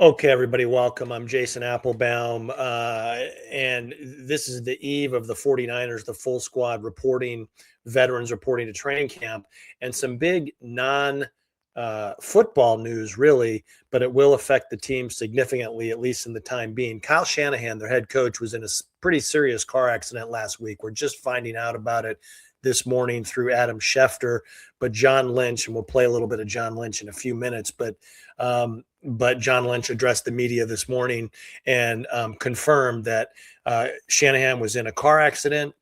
Okay, everybody, welcome. I'm Jason Applebaum, and this is the eve of the 49ers, the full squad reporting, veterans reporting to training camp, and some big non football news, really, but it will affect the team significantly, at least in the time being. Kyle Shanahan, their head coach, was in a pretty serious car accident last week. We're just finding out about it this morning through Adam Schefter, but John Lynch, and we'll play a little bit of John Lynch in a few minutes, but John Lynch addressed the media this morning and confirmed that Shanahan was in a car accident.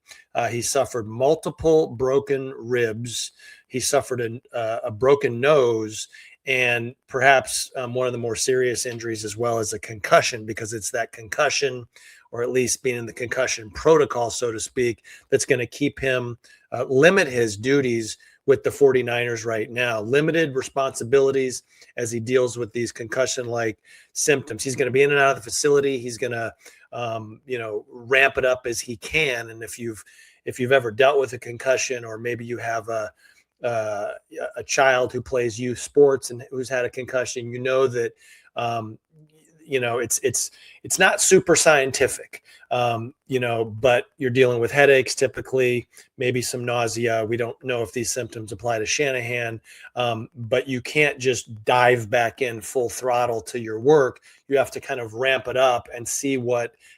He suffered multiple broken ribs. He suffered a broken nose and perhaps one of the more serious injuries, as well as a concussion, because it's that concussion, or at least being in the concussion protocol, so to speak, that's going to keep him limit his duties with the 49ers right now. Limited responsibilities as he deals with these concussion-like symptoms. He's going to be in and out of the facility. He's going to, ramp it up as he can. And if you've ever dealt with a concussion, or maybe you have a child who plays youth sports and who's had a concussion, you know that it's not super scientific, but you're dealing with headaches typically, maybe some nausea. We don't know if these symptoms apply to Shanahan, but you can't just dive back in full throttle to your work. You have to kind of ramp it up and see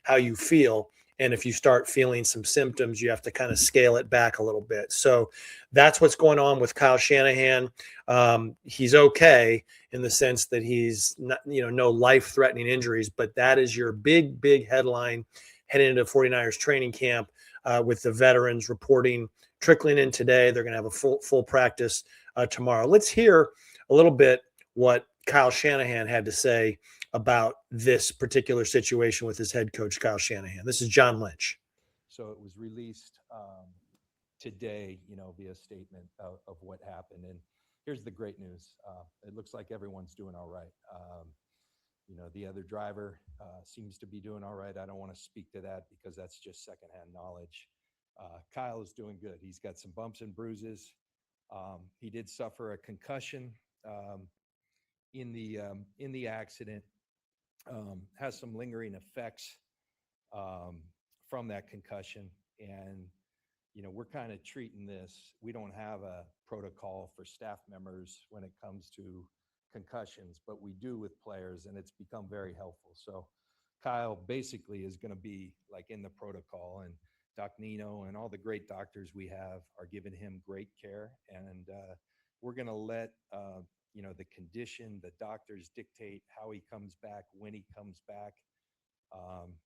how you feel. And if you start feeling some symptoms, you have to kind of scale it back a little bit. So that's what's going on with Kyle Shanahan. He's okay in the sense that he's not, no life-threatening injuries, but that is your big headline heading into 49ers training camp, with the veterans reporting trickling in today. They're going to have a full practice tomorrow. Let's hear a little bit what Kyle Shanahan had to say about this particular situation with his head coach, Kyle Shanahan. This is John Lynch. So it was released today, via statement of what happened. And here's the great news. It looks like everyone's doing all right. The other driver seems to be doing all right. I don't want to speak to that because that's just secondhand knowledge. Kyle is doing good. He's got some bumps and bruises. He did suffer a concussion in the accident. Has some lingering effects from that concussion. And, we're kind of treating this. We don't have a protocol for staff members when it comes to concussions, but we do with players, and it's become very helpful. So Kyle basically is going to be like in the protocol, and Doc Nino and all the great doctors we have are giving him great care. And we're going to let, the condition, the doctors dictate how he comes back, when he comes back.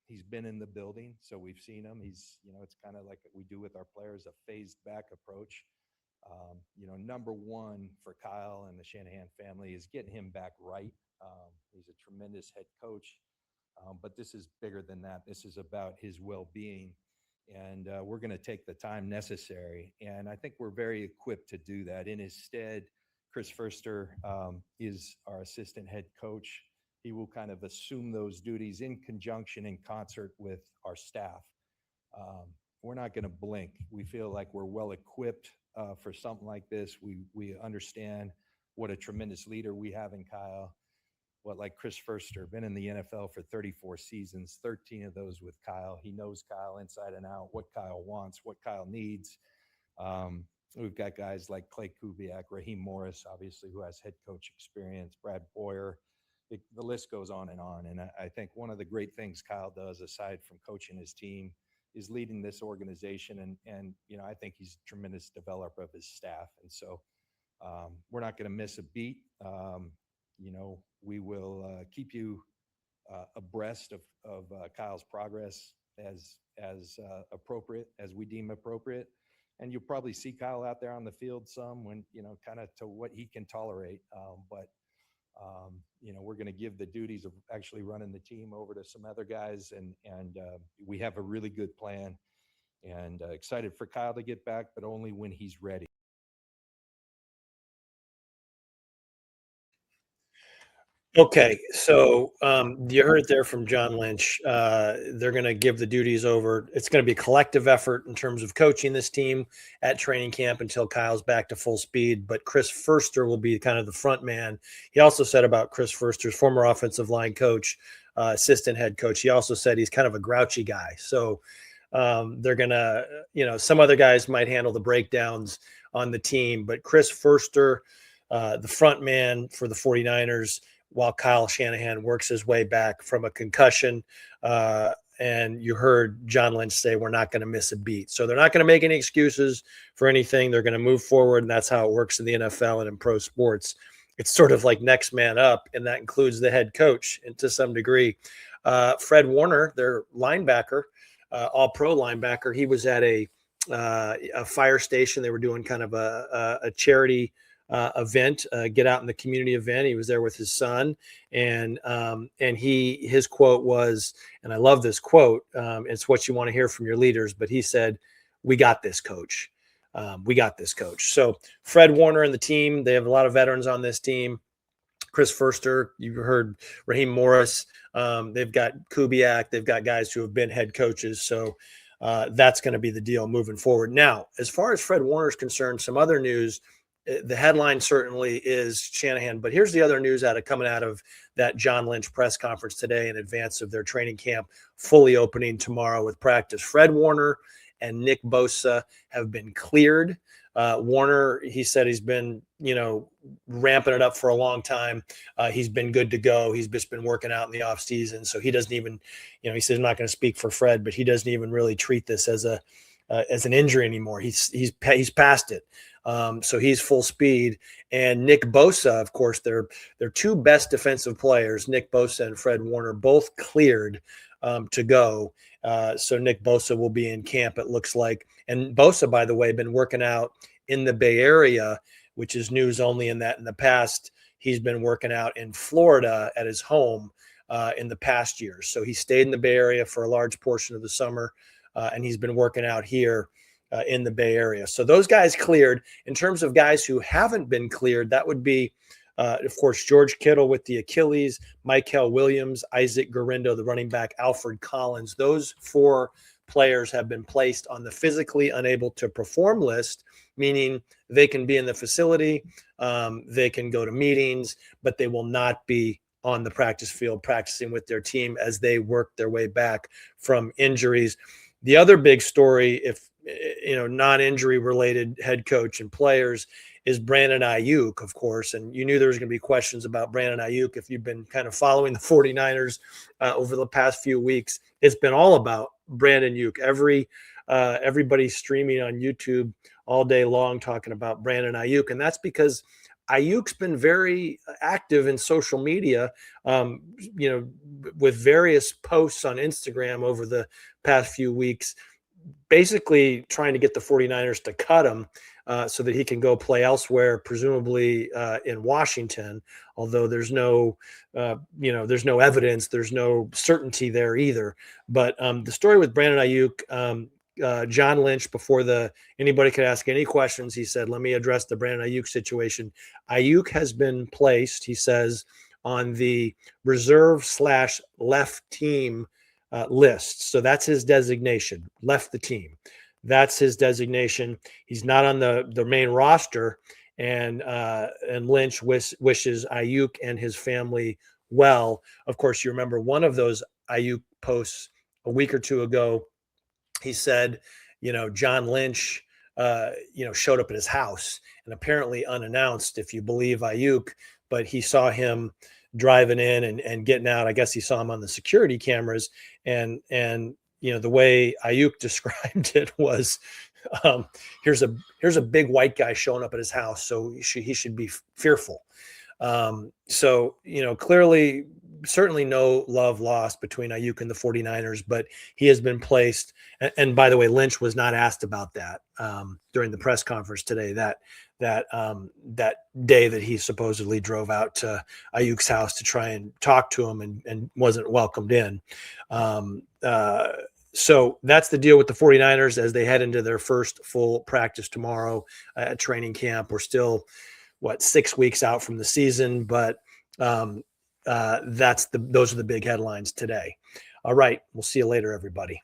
He's been in the building, so we've seen him. He's, it's kind of like we do with our players, a phased back approach. Number one for Kyle and the Shanahan family is getting him back right. He's a tremendous head coach, but this is bigger than that. This is about his well-being, and we're going to take the time necessary. And I think we're very equipped to do that. In his stead, Chris Furster is our assistant head coach. He will kind of assume those duties in conjunction, in concert with our staff. We're not going to blink. We feel like we're well equipped for something like this. We understand what a tremendous leader we have in Kyle. Like Chris Furster, been in the NFL for 34 seasons, 13 of those with Kyle. He knows Kyle inside and out, what Kyle wants, what Kyle needs. We've got guys like Clay Kubiak, Raheem Morris, obviously, who has head coach experience, Brad Boyer. The list goes on. And I think one of the great things Kyle does, aside from coaching his team, is leading this organization. And I think he's a tremendous developer of his staff. And so we're not going to miss a beat. We will keep you abreast of Kyle's progress as appropriate, as we deem appropriate. And you'll probably see Kyle out there on the field some when, kind of to what he can tolerate. But we're going to give the duties of actually running the team over to some other guys. And we have a really good plan, and excited for Kyle to get back, but only when he's ready. Okay, so you heard it there from John Lynch. They're going to give the duties over. It's going to be a collective effort in terms of coaching this team at training camp until Kyle's back to full speed. But Chris Furster will be kind of the front man. He also said about Chris Furster's former offensive line coach, assistant head coach. He also said he's kind of a grouchy guy. So they're going to, some other guys might handle the breakdowns on the team, but Chris Furster, the front man for the 49ers, while Kyle Shanahan works his way back from a concussion. And you heard John Lynch say, we're not going to miss a beat. So they're not going to make any excuses for anything. They're going to move forward. And that's how it works in the NFL and in pro sports. It's sort of like next man up. And that includes the head coach and to some degree. Fred Warner, their linebacker, all pro linebacker. He was at a fire station. They were doing kind of a charity event, get out in the community event. He was there with his son, and his quote was, and I love this quote. It's what you want to hear from your leaders. But he said, "We got this, coach. We got this, coach." So Fred Warner and the team, they have a lot of veterans on this team. Chris Furster, you heard Raheem Morris. They've got Kubiak. They've got guys who have been head coaches. So that's going to be the deal moving forward. Now, as far as Fred Warner is concerned, some other news. The headline certainly is Shanahan, but here's the other news coming out of that John Lynch press conference today in advance of their training camp fully opening tomorrow with practice. Fred Warner and Nick Bosa have been cleared. Warner, he said he's been, ramping it up for a long time. He's been good to go. He's just been working out in the off season. So he doesn't even, he says, I'm not going to speak for Fred, but he doesn't even really treat this as an injury anymore. He's past it. So he's full speed. And Nick Bosa, of course, they're two best defensive players, Nick Bosa and Fred Warner, both cleared to go. So Nick Bosa will be in camp, it looks like. And Bosa, by the way, been working out in the Bay Area, which is news only in that in the past, he's been working out in Florida at his home in the past years. So he stayed in the Bay Area for a large portion of the summer, and he's been working out here in the Bay Area. So those guys cleared. In terms of guys who haven't been cleared, that would be, of course, George Kittle with the Achilles, Michael Williams, Isaac Guerrero, the running back, Alfred Collins. Those four players have been placed on the physically unable to perform list, meaning they can be in the facility, they can go to meetings, but they will not be on the practice field practicing with their team as they work their way back from injuries. The other big story, if non-injury related head coach and players, is Brandon Aiyuk, of course. And you knew there was going to be questions about Brandon Aiyuk if you've been kind of following the 49ers over the past few weeks. It's been all about Brandon Aiyuk. Everybody's streaming on YouTube all day long talking about Brandon Aiyuk. And that's because Ayuk's been very active in social media, with various posts on Instagram over the past few weeks, basically trying to get the 49ers to cut him so that he can go play elsewhere, presumably in Washington, although there's no evidence, there's no certainty there either. But the story with Brandon Aiyuk, John Lynch, before anybody could ask any questions, he said, let me address the Brandon Aiyuk situation. Aiyuk has been placed, he says, on the reserve/left team list. So that's his designation, left the team. That's his designation. He's not on the main roster. And Lynch wishes Aiyuk and his family well. Of course, you remember one of those Aiyuk posts a week or two ago. He said, John Lynch, showed up at his house, and apparently unannounced, if you believe Aiyuk, but he saw him driving in and getting out. I guess he saw him on the security cameras, and the way Aiyuk described it was, here's a big white guy showing up at his house, so he should be fearful. So clearly, certainly no love lost between Aiyuk and the 49ers, but he has been placed. And by the way, Lynch was not asked about that during the press conference today, that day that he supposedly drove out to Ayuk's house to try and talk to him and wasn't welcomed in. So that's the deal with the 49ers as they head into their first full practice tomorrow at training camp. We're still, 6 weeks out from the season, but those are the big headlines today. All right. We'll see you later, everybody.